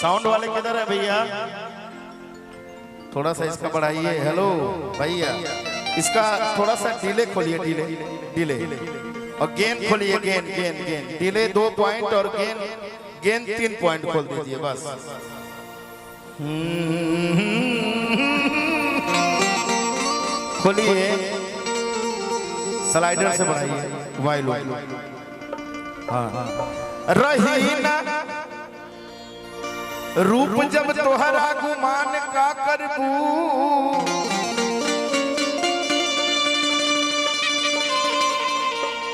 Sound वाले किधर है भैया? थोड़ा सा इसका बढ़ाइए। हेलो भैया, इसका थोड़ा सा डिले खोलिए, डिले और गेन खोलिए, गेन डिले 2 पॉइंट और गेन 3 पॉइंट खोल दीजिए बस। खोलिए, स्लाइडर से बढ़ाइए वाइलो। हाँ रही ना रूप जब तोहरा गुमान का करबू,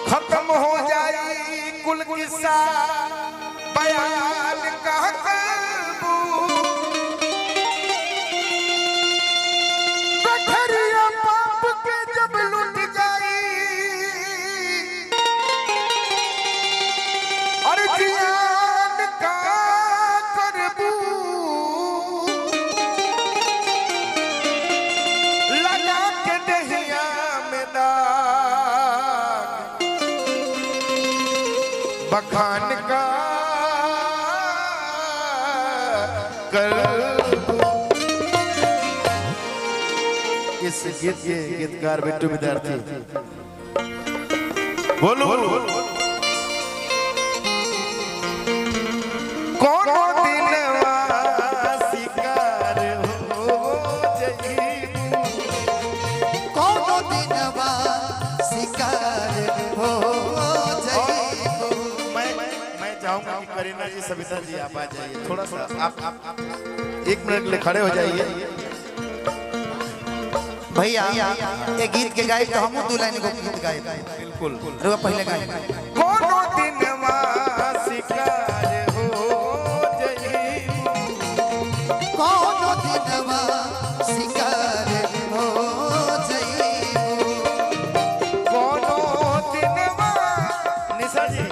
खत्म हो जाई कुल किस्सा बयान का करबू। बखरिया पाप के जब लुट जाई और जियान का करबू, लगा के दहिया में दाग बखान का करबू। इस गीत के गीतकार बिट्टू विद्यार्थी बोलो कोनो दिनवा शिकार हो जईबू, कोनो दिनवा शिकार हो जईबू। मैं चाहूंगा कि करीना जी, सविता जी आप आ जाइए। थोड़ा सा आप 1 मिनट के लिए खड़े हो जाइए। भैया ये गीत के गाय तो हम दुल्हन को गीत गाए बिल्कुल रुआ पहले गाए। कोनो दिनवा शिकार हो जईबू, कोनो दिनवा शिकार हो जईबू। कोनो दिनवा। निशा जी,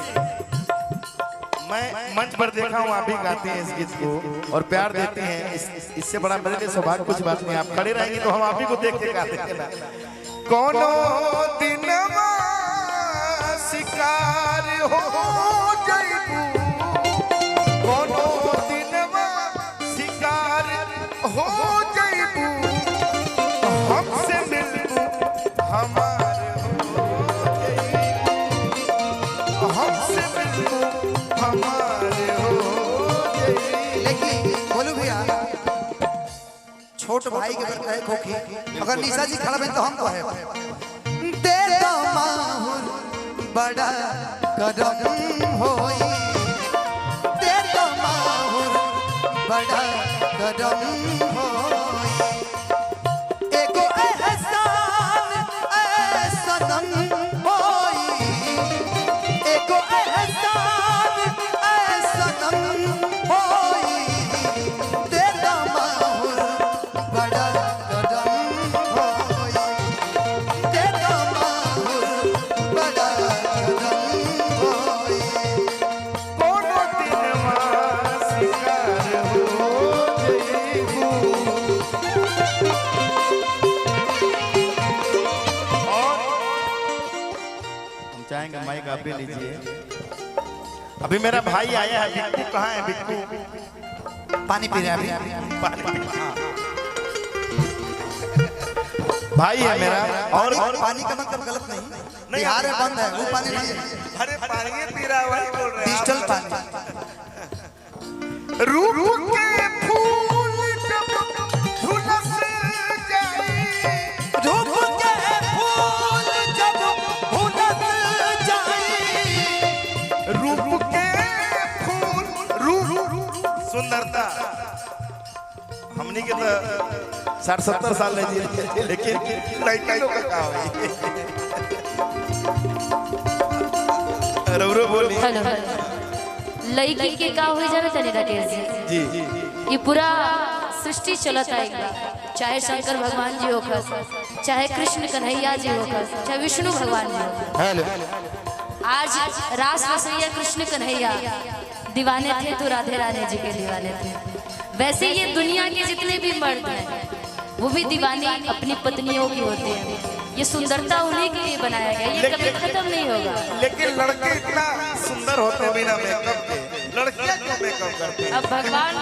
मैं मंच पर देखा हूँ आप भी गाते हैं इस गीत को और प्यार देते हैं। इससे बड़ा मेरे लिए सौभाग्य कुछ बात नहीं। आप खड़े रहेंगे तो हम आप ही को देख के गाते हैं ना। कोनो दिनवा शिकार हो जईबू, कोनो दिनवा शिकार हो जईबू, हमसे मिलबू हमार हो जईबू, हमसे मिलबू हमार हो जईबू। लेकिन बोलू भैया छोट भाई के बरकाए खोखी, अगर निशा जी खड़ा तो हम कहे दे दो माहुर बड़ा करम होई, दे दो माहुर बड़ा करम होई। एगो एहसान सनम होई, एगो एहसान सनम होई। दे दो माहुर बड़ा करम होई, दे दो माहुर बड़ा करम होई। कोनो दिनवा शिकार हो जईबू। और हम चाहेंगे माइक आप भी लीजिए। अभी मेरा भाई आया है, बिक्कू कहाँ है? बिक्कू पानी पी रहे हैं अभी। भाई है मेरा। और पानी का मतलब गलत नहीं, बिहार में बंद है वो पानी नहीं है, अरे पानी पी रहा है वही बोल रहे हैं। डिजिटल पानी। रूप के फूल जब झुलस जाए, धूप के फूल जब भुलस जाए, रूप के फूल रूप सुंदरता। हमनी के तो 60-70 साल ले जी, लेकिन लड़का लोग का कहा हुई। रौरो बोली। हेलो लड़की के का हो जावे तनी राकेश जी। जी ये पूरा सृष्टि चलता है एक बार, चाहे शंकर भगवान जी होकर, चाहे कृष्ण कन्हैया जी होकर, चाहे विष्णु भगवान जी होकर। हेलो आज रास रसैया कृष्ण कन्हैया दीवाने थे तो राधे रानी जी के दीवाने थे। वैसे ये दुनिया के जितने भी मर्द हैं वो भी दीवाने अपनी पत्नियों की होते हैं। ये सुंदरता उन्हीं के लिए बनाया गया, ये कभी खत्म नहीं होगा। लेकिन लड़के इतना सुंदर होते हैं बिना मेकअप के। लड़कियां क्यों मेकअप करती हैं? अब भगवान,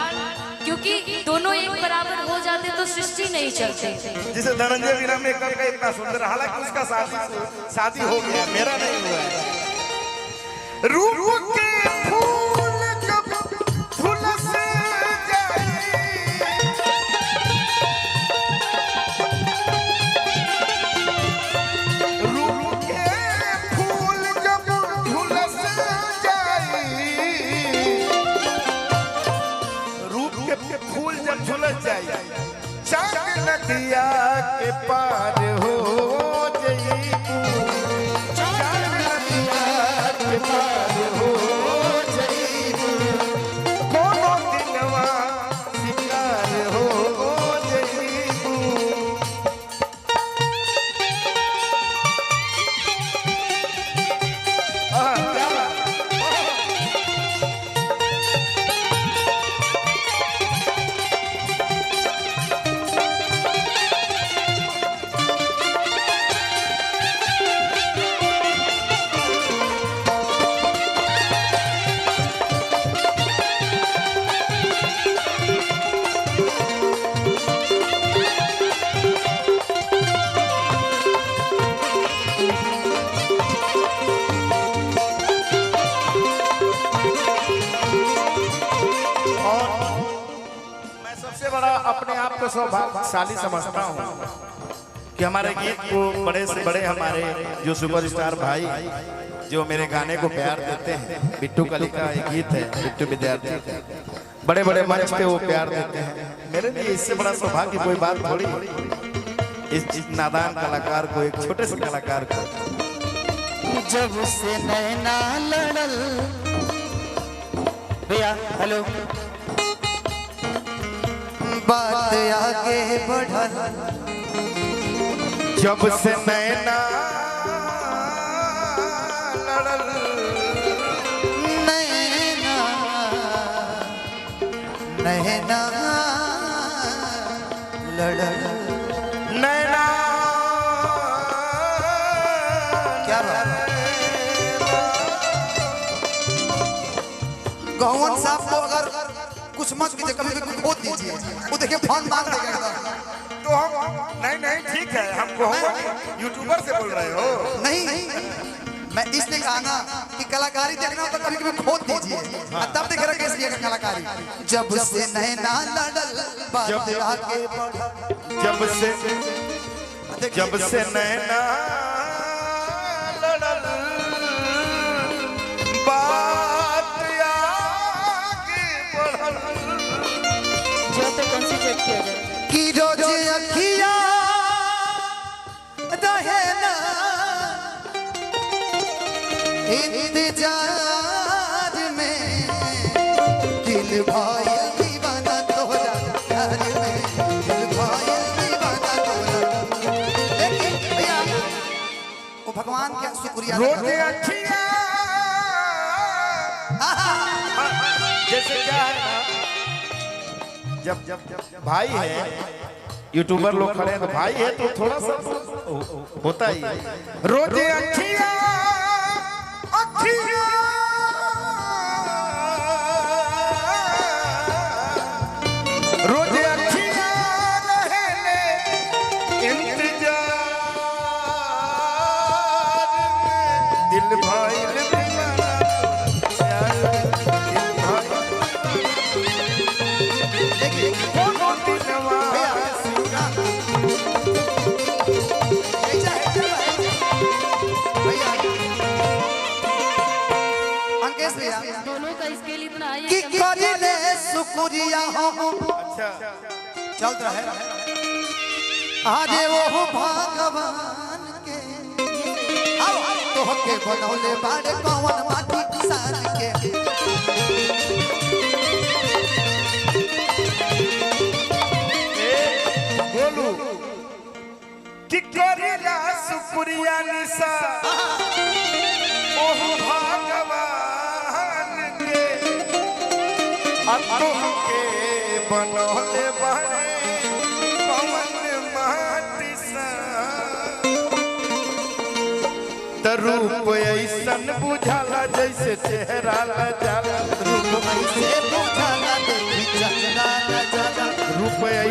क्योंकि दोनों एक बराबर हो जाते तो सृष्टि नहीं चलती। जिसे धनंजय बिना मेकअप का इतना सुंदर, हालांकि उसका शादी हो गया, मेरा नहीं हुआ है। रूप के फूल जब झुलस जाए, रूप के फूल जब झुलस जाए, रूप के फूल जब झुलस जाए, चांद नदिया के पार हो जईबू, चांद नदिया के पार हो जईबू, कोनो दिनवा शिकार हो जईबू। क्या बात? मैं सबसे बड़ा अपने आप को सौभाग्यशाली समझता हूँ कि हमारे गीत को बड़े से बड़े हमारे जो सुपरस्टार भाई जो मेरे गाने को प्यार देते हैं। बिट्टू कली का एक गीत है, बिट्टू विद्यार्थी, बड़े बड़े मंच पे वो प्यार देते हैं। मेरे लिए इससे बड़ा सौभाग्य कोई बात थोड़ी। इस नादान कलाकार को, एक छोटे से कलाकार को, जब से नैना लड़ल भैया हेलो बात आगे बढ़ल, जब से नैना लड़ल, नैना नैना लड़ल, नैना क्या बात? गौवन साहब को अगर कुछ मत कीजिए, कभी कभी खोद दीजिए, वो देखिए फोन मांग देगा। तो हम नहीं ठीक है, हमको यूट्यूबर से बोल रहे हो? नहीं मैं इसलिए कहा ना कि कलाकारी देखना हो तो कभी कभी खोद दीजिए, तब देखेगा कैसी है कलाकारी। जब से नैना लड़ल बात आगे बढ़ल, जब से नैना लड़ल बात आगे बढ़ल, कि रोज अखिया रहे ना इंतजार में, दिल भाई दीवाना तोरा प्यार में, दिल भाई दीवाना तोरा। लेकिन भैया वो भगवान का शुक्रिया रोते अखियाँ, जैसे क्या है ना, जब भाई है, यूट्यूबर लोग खड़े हैं तो भाई है तो थोड़ा सा होता ही है। रोते अखियाँ अखियाँ रोते अखियाँ रहने इंतजार में, दिल भाई दीवाना प्यार में, कोनो दिनवा अंकेश भैया दोनों का इसके लिए बनाया कि करिले शुक्रिया हो, अच्छा चलता है आजे वो भगवान के, अब तो के बनौले बाड़े कौन माटी किसान के। बोलू कि करिला शुक्रिया निशा ओह भगवान के, अब तुमके बनौले बाड़े कौन माटी सा, त रूप ऐसन बुझाला जैसे चेहरा ला जाला, रूप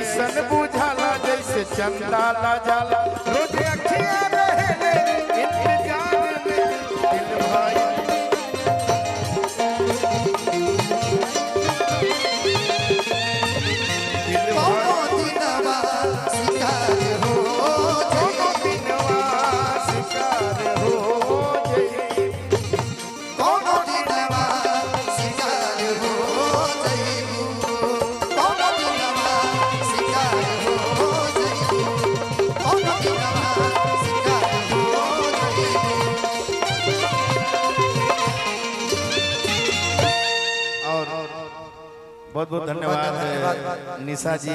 ऐसन बुझाला जैसे चंदा ला जाला रोज अखियां रहे इंतजार में दिल भाई दिल कोनो भाई दिनवा शिकार हो कोनो दिनवा शिकार हो जाई कोनो दिनवा शिकार हो जइबू कोनो दिनवा शिकार हो जइबू कोनो दिनवा शिकार हो जइबू और बहुत बहुत धन्यवाद निशा जी।